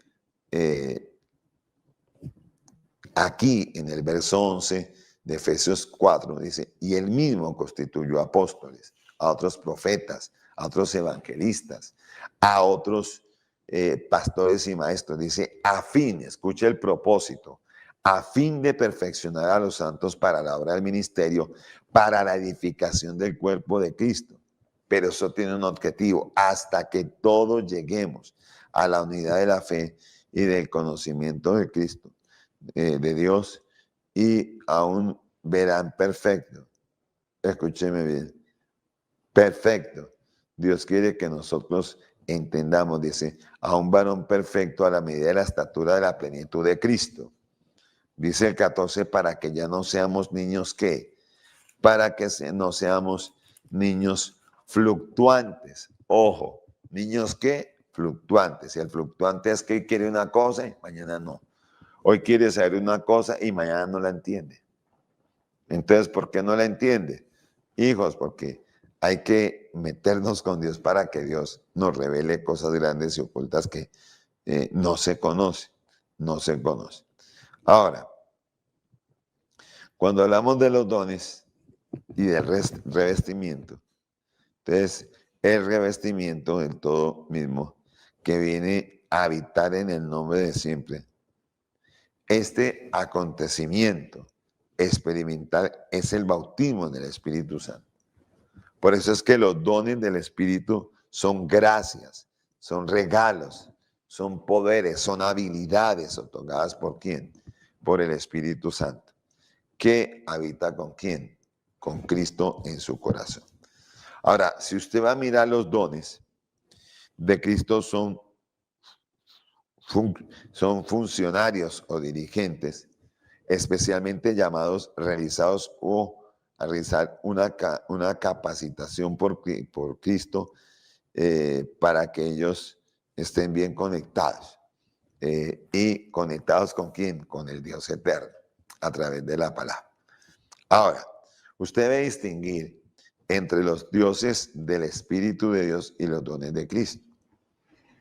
aquí en el verso 11 de Efesios 4, dice, y él mismo constituyó apóstoles, a otros profetas, a otros evangelistas, a otros pastores y maestros. Dice, a fin, escuche el propósito, a fin de perfeccionar a los santos para la obra del ministerio, para la edificación del cuerpo de Cristo. Pero eso tiene un objetivo, hasta que todos lleguemos a la unidad de la fe y del conocimiento de Cristo, de Dios, y aún verán perfecto. Escúcheme bien. Perfecto. Dios quiere que nosotros entendamos, dice, a un varón perfecto a la medida de la estatura de la plenitud de Cristo. Dice el 14, para que ya no seamos niños, ¿qué? Para que no seamos niños fluctuantes. Ojo, niños, ¿qué? Fluctuantes. Y el fluctuante es que quiere una cosa y mañana no. Hoy quiere saber una cosa y mañana no la entiende. Entonces, ¿por qué no la entiende? Hijos, porque hay que meternos con Dios para que Dios nos revele cosas grandes y ocultas que no se conoce. No se conoce. Ahora, cuando hablamos de los dones y del revestimiento, entonces el revestimiento en todo mismo que viene a habitar en el nombre de siempre. Este acontecimiento experimental es el bautismo del Espíritu Santo. Por eso es que los dones del Espíritu son gracias, son regalos, son poderes, son habilidades otorgadas por ¿quién? Por el Espíritu Santo, que habita con ¿quién? Con Cristo en su corazón. Ahora, si usted va a mirar los dones de Cristo, son funcionarios o dirigentes, especialmente llamados, realizados o a realizar una capacitación por Cristo para que ellos estén bien conectados. y conectados con quién, con el Dios eterno, a través de la palabra. Ahora, usted debe distinguir entre los dioses del Espíritu de Dios y los dones de Cristo.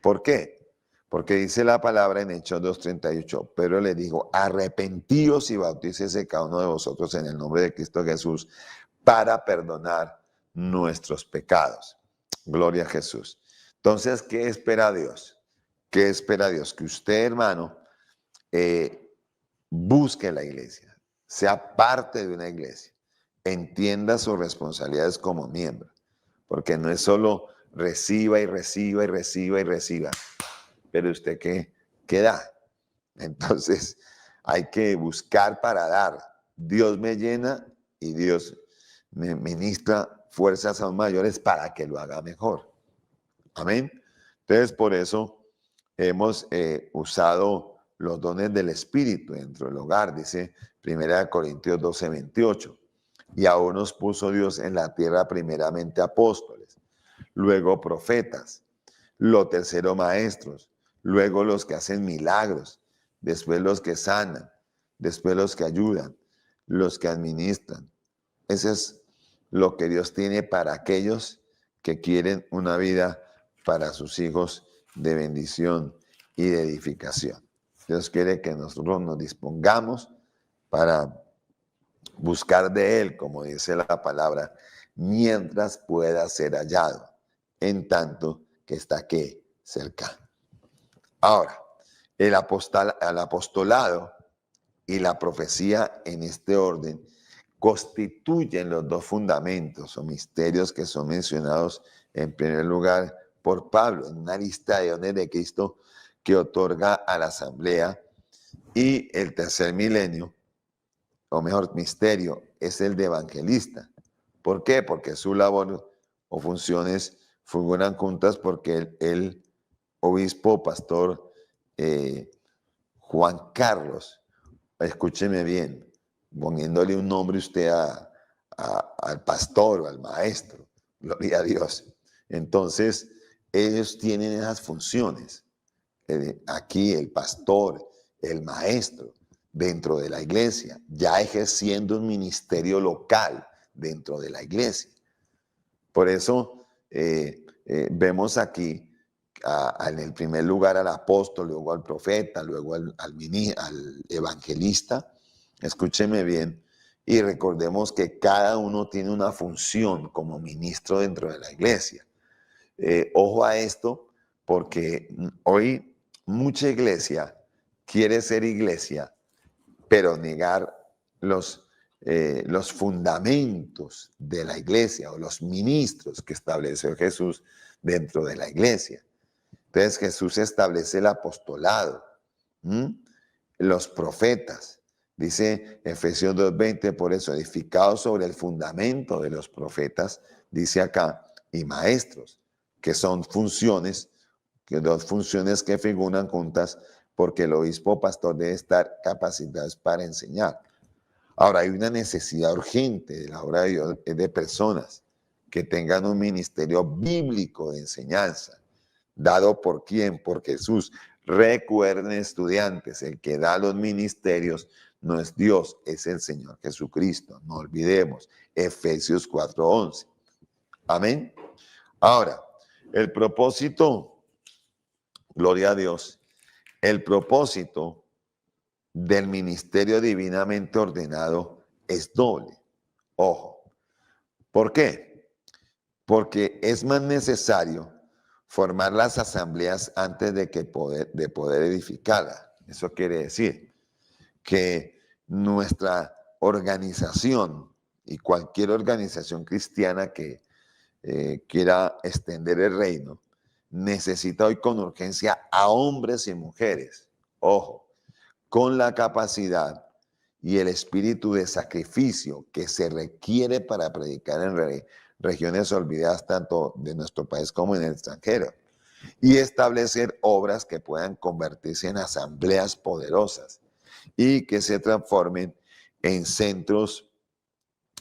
¿Por qué? Porque dice la palabra en Hechos 2:38, pero le dijo, arrepentíos y bautícese cada uno de vosotros en el nombre de Cristo Jesús para perdonar nuestros pecados. Gloria a Jesús. Entonces, ¿qué espera Dios? ¿Qué espera Dios? Que usted, hermano, busque la iglesia, sea parte de una iglesia, entienda sus responsabilidades como miembro, porque no es solo reciba y reciba y reciba y reciba, pero usted ¿qué da? Entonces hay que buscar para dar. Dios me llena y Dios me ministra fuerzas aún mayores para que lo haga mejor. Amén. Entonces por eso hemos usado los dones del Espíritu dentro del hogar, dice 1 Corintios 12:28. Y aún nos puso Dios en la tierra primeramente apóstoles, luego profetas, lo tercero maestros, luego los que hacen milagros, después los que sanan, después los que ayudan, los que administran. Ese es lo que Dios tiene para aquellos que quieren una vida para sus hijos de bendición y de edificación. Dios quiere que nosotros nos dispongamos para buscar de Él, como dice la palabra, mientras pueda ser hallado, en tanto que está aquí cerca. Ahora, el apostolado y la profecía en este orden constituyen los dos fundamentos o misterios que son mencionados en primer lugar por Pablo en una lista de dones de Cristo que otorga a la asamblea, y el tercer milenio, o mejor, misterio, es el de evangelista. ¿Por qué? Porque su labor o funciones figuran juntas, porque el obispo, pastor Juan Carlos, escúcheme bien, poniéndole un nombre usted al pastor o al maestro, gloria a Dios. Entonces, ellos tienen esas funciones. Aquí el pastor, el maestro, dentro de la iglesia, ya ejerciendo un ministerio local dentro de la iglesia. Por eso vemos aquí en el primer lugar al apóstol, luego al profeta, luego al evangelista. Escúcheme bien y recordemos que cada uno tiene una función como ministro dentro de la iglesia. Ojo a esto, porque hoy mucha iglesia quiere ser iglesia, pero negar los fundamentos de la iglesia o los ministros que estableció Jesús dentro de la iglesia. Entonces Jesús establece el apostolado, los profetas. Dice Efesios 2:20, por eso, edificados sobre el fundamento de los profetas, dice acá, y maestros, que son funciones, que dos funciones que figuran juntas, porque el obispo pastor debe estar capacitado para enseñar. Ahora, hay una necesidad urgente de la obra de Dios, de personas que tengan un ministerio bíblico de enseñanza, dado por quién, por Jesús. Recuerden, estudiantes, el que da los ministerios no es Dios, es el Señor Jesucristo. No olvidemos, Efesios 4:11. Amén. Ahora, el propósito, gloria a Dios, el propósito del ministerio divinamente ordenado es doble. Ojo. ¿Por qué? Porque es más necesario formar las asambleas antes de poder edificarlas. Eso quiere decir que nuestra organización y cualquier organización cristiana que quiera extender el reino necesita hoy con urgencia a hombres y mujeres, ojo, con la capacidad y el espíritu de sacrificio que se requiere para predicar en regiones olvidadas tanto de nuestro país como en el extranjero, y establecer obras que puedan convertirse en asambleas poderosas y que se transformen en centros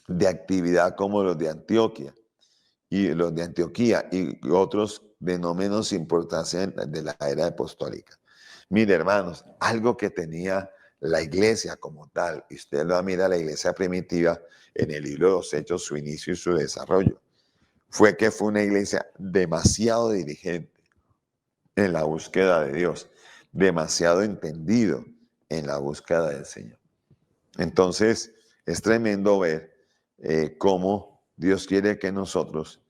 de actividad como los de Antioquia y otros de no menos importancia de la era apostólica. Mire, hermanos, algo que tenía la iglesia como tal, y usted lo mira, la iglesia primitiva, en el libro de los Hechos, su inicio y su desarrollo, fue que fue una iglesia demasiado diligente en la búsqueda de Dios, demasiado entendido en la búsqueda del Señor. Entonces, es tremendo ver cómo Dios quiere que nosotros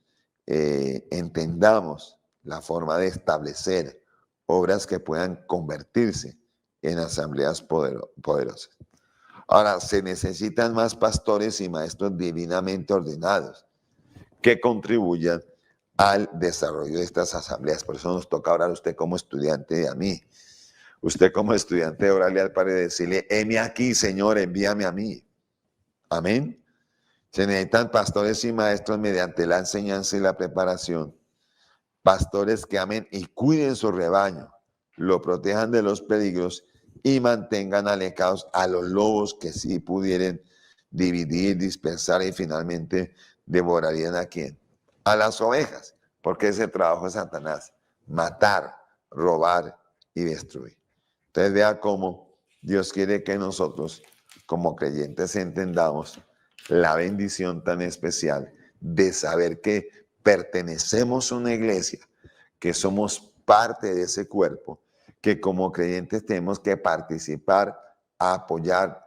entendamos la forma de establecer obras que puedan convertirse en asambleas poderosas. Ahora, se necesitan más pastores y maestros divinamente ordenados que contribuyan al desarrollo de estas asambleas. Por eso nos toca orar a usted como estudiante y a mí. Usted como estudiante, orarle al Padre y decirle, heme aquí, Señor, envíame a mí. Amén. Se necesitan pastores y maestros mediante la enseñanza y la preparación. Pastores que amen y cuiden su rebaño, lo protejan de los peligros y mantengan alejados a los lobos que sí pudieran dividir, dispersar y finalmente devorarían a quién. A las ovejas, porque ese trabajo es Satanás, matar, robar y destruir. Entonces vea cómo Dios quiere que nosotros como creyentes entendamos la bendición tan especial de saber que pertenecemos a una iglesia, que somos parte de ese cuerpo, que como creyentes tenemos que participar, a apoyar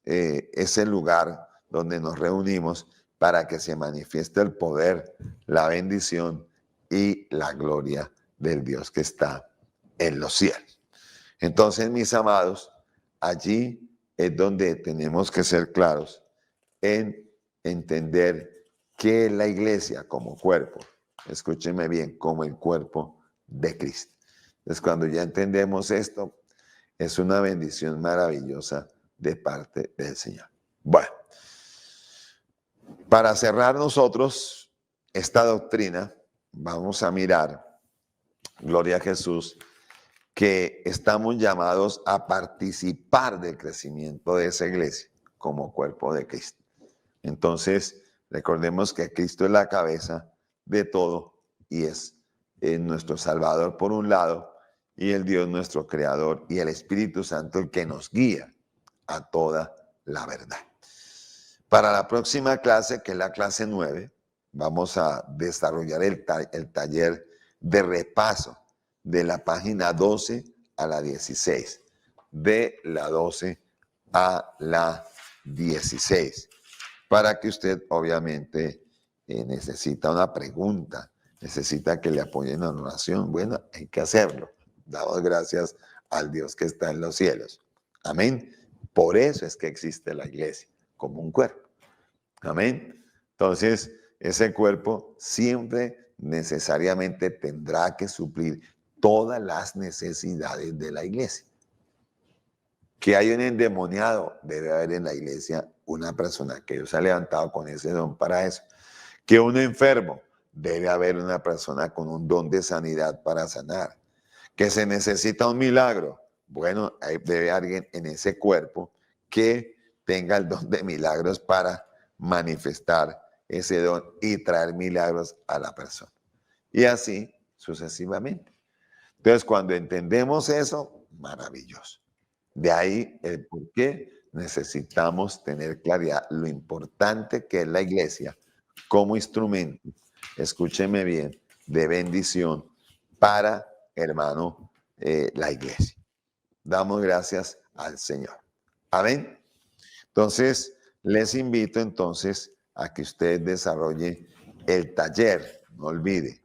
ese lugar donde nos reunimos para que se manifieste el poder, la bendición y la gloria del Dios que está en los cielos. Entonces, mis amados, allí es donde tenemos que ser claros en entender que la iglesia como cuerpo, escúcheme bien, como el cuerpo de Cristo. Entonces, cuando ya entendemos esto, es una bendición maravillosa de parte del Señor. Bueno, para cerrar nosotros esta doctrina, vamos a mirar, gloria a Jesús, que estamos llamados a participar del crecimiento de esa iglesia como cuerpo de Cristo. Entonces, recordemos que Cristo es la cabeza de todo y es nuestro Salvador por un lado y el Dios nuestro Creador y el Espíritu Santo el que nos guía a toda la verdad. Para la próxima clase, que es la clase 9, vamos a desarrollar el taller de repaso de la página 12 a la 16, de la 12 a la 16, para que usted obviamente necesita una pregunta, necesita que le apoyen en oración. Bueno, hay que hacerlo. Damos gracias al Dios que está en los cielos. Amén. Por eso es que existe la iglesia, como un cuerpo. Amén. Entonces, ese cuerpo siempre necesariamente tendrá que suplir todas las necesidades de la iglesia. Que hay un endemoniado, debe haber en la iglesia una persona que Dios ha levantado con ese don para eso. Que un enfermo, debe haber una persona con un don de sanidad para sanar. Que se necesita un milagro, bueno, debe haber alguien en ese cuerpo que tenga el don de milagros para manifestar ese don y traer milagros a la persona. Y así sucesivamente. Entonces, cuando entendemos eso, maravilloso. De ahí el por qué necesitamos tener claridad lo importante que es la iglesia como instrumento, escúcheme bien, de bendición para, hermano, la iglesia. Damos gracias al Señor. Amén. Entonces, les invito entonces a que usted desarrolle el taller, no olvide,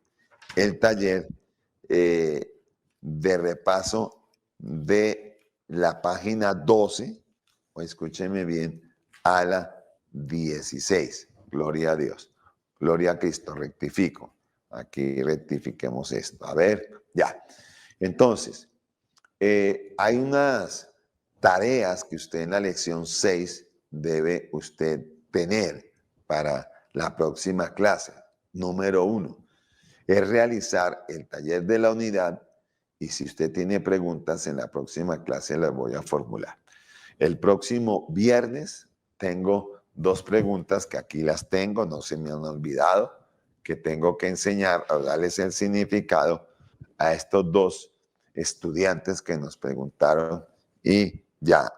el taller de repaso de la página 12, o escúcheme bien, a la 16. Gloria a Dios. Gloria a Cristo. Rectifico. Aquí rectifiquemos esto. A ver, ya. Entonces, hay unas tareas que usted en la lección 6 debe usted tener para la próxima clase. Número 1 es realizar el taller de la unidad y si usted tiene preguntas en la próxima clase las voy a formular. El próximo viernes tengo 2 preguntas que aquí las tengo, no se me han olvidado, que tengo que enseñar a darles el significado a estos 2 estudiantes que nos preguntaron y ya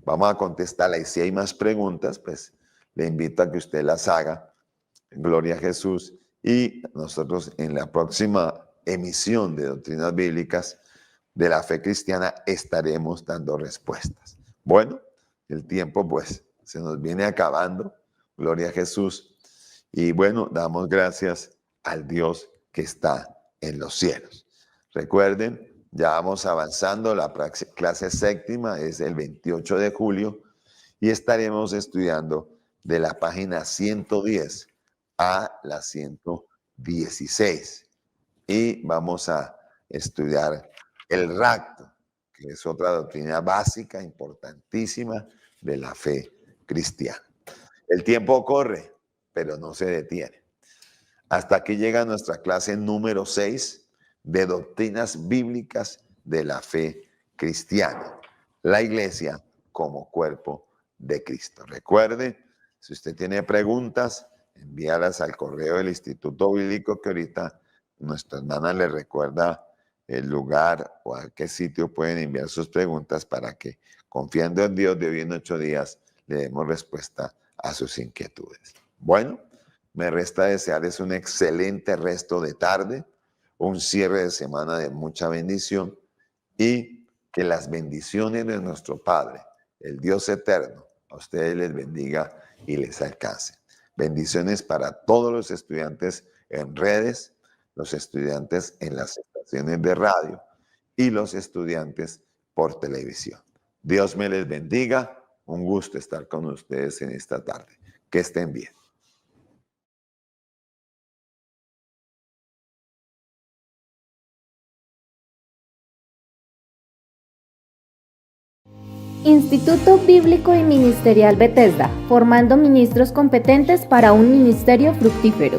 vamos a contestarla. Y si hay más preguntas, pues le invito a que usted las haga. Gloria a Jesús. Y nosotros en la próxima emisión de Doctrinas Bíblicas de la Fe Cristiana estaremos dando respuestas. Bueno, el tiempo pues se nos viene acabando. Gloria a Jesús. Y bueno, damos gracias al Dios que está en los cielos. Recuerden, ya vamos avanzando. La clase séptima es el 28 de julio y estaremos estudiando de la página 110 a la 116. Y vamos a estudiar el rapto, que es otra doctrina básica, importantísima de la fe cristiana. El tiempo corre, pero no se detiene. Hasta aquí llega nuestra clase número 6 de doctrinas bíblicas de la fe cristiana. La iglesia como cuerpo de Cristo. Recuerde, si usted tiene preguntas, envíalas al correo del Instituto Bíblico, que ahorita nuestra hermana le recuerda el lugar o a qué sitio pueden enviar sus preguntas para que, confiando en Dios, de hoy en 8 días le demos respuesta a sus inquietudes. Bueno, me resta desearles un excelente resto de tarde, un cierre de semana de mucha bendición y que las bendiciones de nuestro Padre, el Dios eterno, a ustedes les bendiga y les alcance. Bendiciones para todos los estudiantes en redes, los estudiantes en las estaciones de radio y los estudiantes por televisión. Dios me les bendiga. Un gusto estar con ustedes en esta tarde. Que estén bien. Instituto Bíblico y Ministerial Bethesda, formando ministros competentes para un ministerio fructífero.